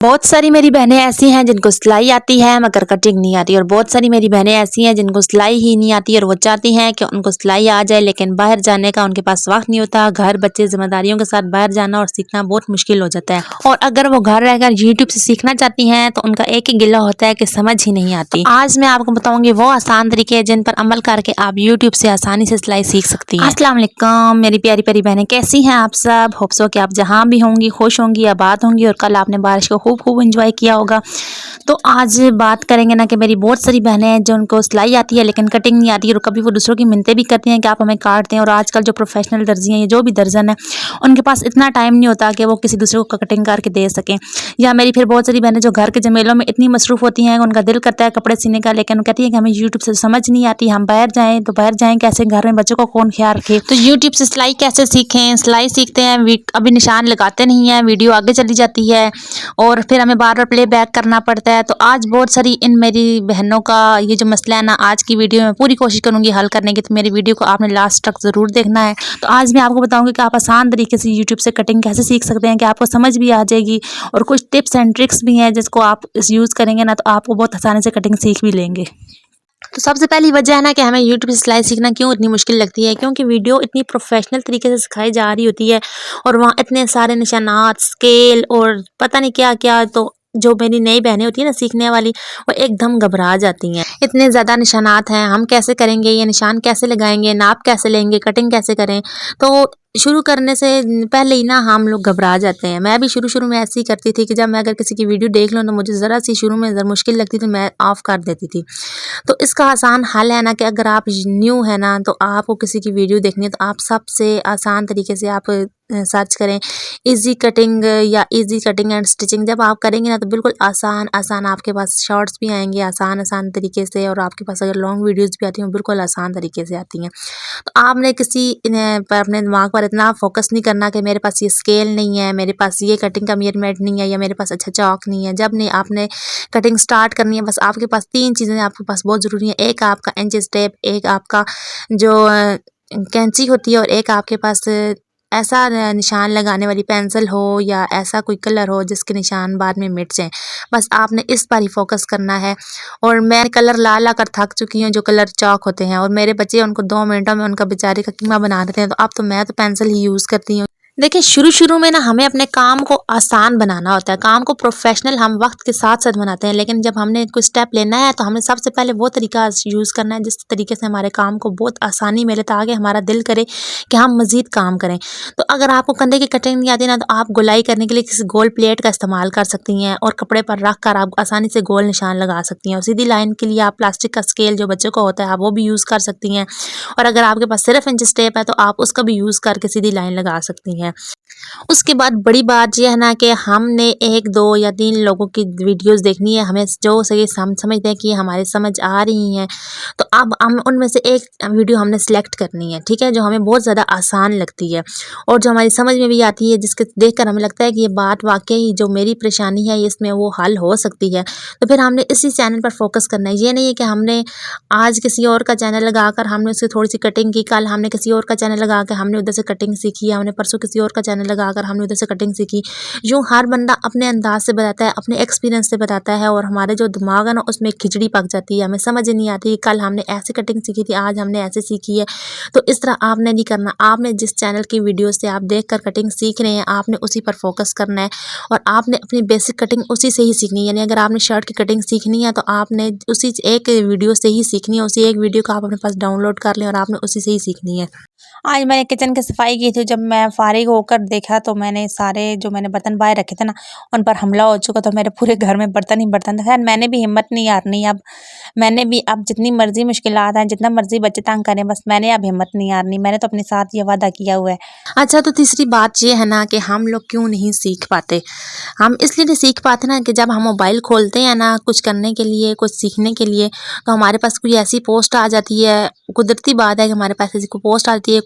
बहुत सारी मेरी बहनें ऐसी हैं जिनको सिलाई आती है मगर कटिंग नहीं आती, और बहुत सारी मेरी बहनें ऐसी हैं जिनको सिलाई ही नहीं आती और वो चाहती हैं कि उनको सिलाई आ जाए, लेकिन बाहर जाने का उनके पास वक्त नहीं होता। घर, बच्चे, जिम्मेदारियों के साथ बाहर जाना और सीखना बहुत मुश्किल हो जाता है। और अगर वो घर रहकर यूट्यूब से सीखना चाहती हैं तो उनका एक ही गिला होता है कि समझ ही नहीं आती। तो आज मैं आपको बताऊंगी वो आसान तरीके जिन पर अमल करके आप यूट्यूब से आसानी से सिलाई सीख सकती हैं। अस्सलाम वालेकुम मेरी प्यारी प्यारी बहनें, कैसी हैं आप सब? होप सो कि आप जहाँ भी होंगी खुश होंगी, आबाद होंगी और कल आपने बारिश को खूब एंजॉय किया होगा। तो आज बात करेंगे ना कि मेरी बहुत सारी बहनें हैं जो उनको सिलाई आती है लेकिन कटिंग नहीं आती, और कभी वो दूसरों की मिन्नतें भी करती हैं कि आप हमें काट दें। और आजकल जो प्रोफेशनल दर्जी हैं, जो भी दर्जन है, उनके पास इतना टाइम नहीं होता कि वो किसी दूसरे को कटिंग करके दे सकें। या मेरी फिर बहुत सारी बहनें जो घर के झमेलों में इतनी मसरूफ़ होती हैं, उनका दिल करता है कपड़े सीने का, लेकिन वो कहती है कि हमें यूट्यूब से समझ नहीं आती, हम बाहर जाएँ तो बाहर जाएँ कैसे, घर में बच्चों को कौन ख्याल रखे। तो यूट्यूब से सिलाई कैसे सीखें? सिलाई सीखते हैं अभी निशान लगाते नहीं हैं, वीडियो आगे चली जाती है और फिर हमें बार बार प्ले बैक करना पड़ता है। तो आज बहुत सारी इन मेरी बहनों का ये जो मसला है ना, आज की वीडियो में पूरी कोशिश करूंगी हल करने की। तो मेरी वीडियो को आपने लास्ट तक ज़रूर देखना है। तो आज मैं आपको बताऊंगी कि आप आसान तरीके से यूट्यूब से कटिंग कैसे सीख सकते हैं कि आपको समझ भी आ जाएगी, और कुछ टिप्स एंड ट्रिक्स भी हैं जिसको आप यूज़ करेंगे ना तो आपको बहुत आसानी से कटिंग सीख भी लेंगे। तो सबसे पहली वजह है ना कि हमें यूट्यूब से सिलाई सीखना क्यों इतनी मुश्किल लगती है, क्योंकि वीडियो इतनी प्रोफेशनल तरीके से सिखाई जा रही होती है और वहाँ इतने सारे निशानात, स्केल और पता नहीं क्या क्या। तो जो मेरी नई बहनें होती है ना सीखने वाली, वो एकदम घबरा जाती हैं। इतने ज़्यादा निशानात हैं, हम कैसे करेंगे, ये निशान कैसे लगाएंगे, नाप कैसे लेंगे, कटिंग कैसे करें। तो शुरू करने से पहले ही ना हम लोग घबरा जाते हैं। मैं भी शुरू में ऐसे ही करती थी कि जब मैं अगर किसी की वीडियो देख लूँ तो मुझे ज़रा सी शुरू में ज़रा मुश्किल लगती तो मैं ऑफ़ कर देती थी। तो इसका आसान हल है ना कि अगर आप न्यू है ना तो आपको किसी की वीडियो देखनी है तो आप सबसे आसान तरीके से आप सर्च करें इजी कटिंग या इजी कटिंग एंड स्टिचिंग। जब आप करेंगे ना तो बिल्कुल आसान आपके पास शॉर्ट्स भी आएंगे आसान तरीके से, और आपके पास अगर लॉन्ग वीडियोस भी आती हैं बिल्कुल आसान तरीके से आती हैं। तो आपने किसी पर अपने दिमाग पर इतना फोकस नहीं करना कि मेरे पास ये स्केल नहीं है, मेरे पास ये कटिंग का मेजरमेंट नहीं है, या मेरे पास अच्छा चौक नहीं है। जब नहीं आपने कटिंग स्टार्ट करनी है, बस आपके पास 3 चीज़ें आपके पास बहुत ज़रूरी हैं। एक आपका इंच टेप, एक आपका जो कैंची होती है, और एक आपके पास ऐसा निशान लगाने वाली पेंसिल हो या ऐसा कोई कलर हो जिसके निशान बाद में मिट जाएँ। बस आपने इस पर ही फोकस करना है। और मैं कलर ला कर थक चुकी हूँ, जो कलर चॉक होते हैं, और मेरे बच्चे उनको 2 मिनटों में उनका बेचारे का कीमा बना देते हैं। तो अब तो मैं तो पेंसिल ही यूज़ करती हूँ। देखिए शुरू में ना हमें अपने काम को आसान बनाना होता है, काम को प्रोफेशनल हम वक्त के साथ साथ बनाते हैं, लेकिन जब हमने कोई स्टेप लेना है तो हमें सबसे पहले वो तरीका यूज़ करना है जिस तरीके से हमारे काम को बहुत आसानी मिले, ताकि हमारा दिल करे कि हम मज़ीद काम करें। तो अगर आपको कंधे की कटिंग नहीं आती ना तो आप गोलाई करने के लिए किसी गोल प्लेट का इस्तेमाल कर सकती हैं, और कपड़े पर रख कर आप आसानी से गोल निशान लगा सकती हैं। और सीधी लाइन के लिए आप प्लास्टिक का स्केल जो बच्चों को होता है आप वो भी यूज़ कर सकती हैं, और अगर आपके पास सिर्फ इंच टेप है तो आप उसका भी यूज़ करके सीधी लाइन लगा सकती हैं। उसके बाद बड़ी बात यह है ना कि हमने 1, 2 या 3 लोगों की वीडियोस देखनी है, हमें जो सही समझते हैं कि हमारे समझ आ रही हैं, तो अब हम उनमें से एक वीडियो हमने सेलेक्ट करनी है, ठीक है, जो हमें बहुत ज़्यादा आसान लगती है और जो हमारी समझ में भी आती है, जिसके देखकर हमें लगता है कि ये बात वाकई जो मेरी परेशानी है इसमें वो हल हो सकती है। तो फिर हमने इसी चैनल पर फोकस करना है। ये नहीं है कि हमने आज किसी और का चैनल लगाकर हमने उसकी थोड़ी सी कटिंग की, कल हमने किसी और का चैनल लगा कर हमने उधर से कटिंग सीखी, हमने परसों किसी और का चैनल लगाकर हमने उधर से कटिंग सीखी। यूँ हर बंदा अपने अंदाज से बताता है, अपने एक्सपीरियंस से बताता है, और हमारे जो दिमाग है ना उसमें खिचड़ी पक जाती है, हमें समझ नहीं आती कल हमने ऐसे कटिंग सीखी थी, आज हमने ऐसे सीखी है। तो इस तरह आपने नहीं करना। आपने जिस चैनल की वीडियो से आप देख कर कटिंग सीख रहे हैं आपने उसी पर फोकस करना है, और आपने अपनी बेसिक कटिंग उसी से ही सीखनी है। यानी अगर आपने शर्ट की कटिंग सीखनी है तो आपने उसी एक वीडियो से ही सीखनी है, उसी एक वीडियो को आप अपने पास डाउनलोड कर लें और आपने उसी से ही सीखनी है। आज मैंने किचन की सफाई की थी, जब मैं फारिग होकर देखा तो मैंने सारे जो मैंने बर्तन बाहर रखे थे ना उन पर हमला हो चुका, तो मेरे पूरे घर में बर्तन ही बर्तन थे। खैर मैंने भी हिम्मत नहीं हारनी, अब मैंने भी अब जितनी मर्जी मुश्किलात हैं, जितना मर्जी बच्चे तंग करें, बस मैंने अब हिम्मत नहीं हारनी। मैंने तो अपने साथ ये वादा किया हुआ है। अच्छा, तो तीसरी बात ये है ना कि हम लोग क्यों नहीं सीख पाते। हम इसलिए नहीं सीख पाते ना कि जब हम मोबाइल खोलते हैं ना कुछ करने के लिए, कुछ सीखने के लिए, तो हमारे पास कोई ऐसी पोस्ट आ जाती है। कुदरती बात है कि हमारे पास ऐसी कोई पोस्ट आती है,